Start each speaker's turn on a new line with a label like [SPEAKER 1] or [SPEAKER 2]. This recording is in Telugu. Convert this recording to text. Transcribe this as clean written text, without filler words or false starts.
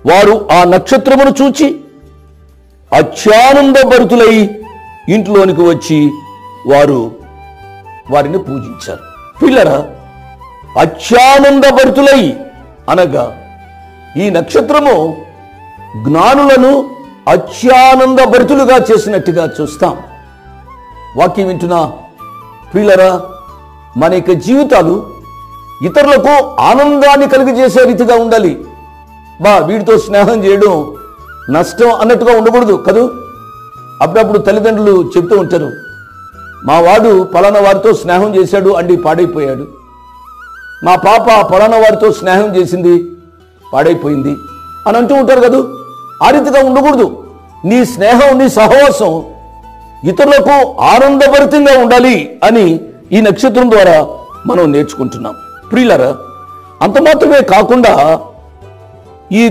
[SPEAKER 1] వారు ఆ నక్షత్రమును చూచి అత్యానందభరితులై ఇంట్లోనికి వచ్చి వారిని పూజించారు. పిల్లరా, అత్యానందభరితులై అనగా ఈ నక్షత్రము జ్ఞానులను అత్యానందభరితులుగా చేసినట్టుగా చూస్తాం. వాక్యం వింటున్నా ప్రియులరా, మన యొక్క జీవితాలు ఇతరులకు ఆనందాన్ని కలిగజేసే రీతిగా ఉండాలి. వీడితో స్నేహం చేయడం నష్టం అన్నట్టుగా ఉండకూడదు కదూ. అప్పుడప్పుడు తల్లిదండ్రులు చెప్తూ ఉంటారు, మా వాడు పలానా వారితో స్నేహం చేశాడు అండి, పాడైపోయాడు. మా పాప పలానా వారితో స్నేహం చేసింది, పాడైపోయింది అని అంటూ ఉంటారు కదూ. ఆ రీతిగా ఉండకూడదు. నీ స్నేహం, నీ సహవాసం ఇతరులకు ఆనందభరితంగా ఉండాలి అని ఈ నక్షత్రం ద్వారా మనం నేర్చుకుంటున్నాం. ప్రియులారా, అంత మాత్రమే కాకుండా ఈ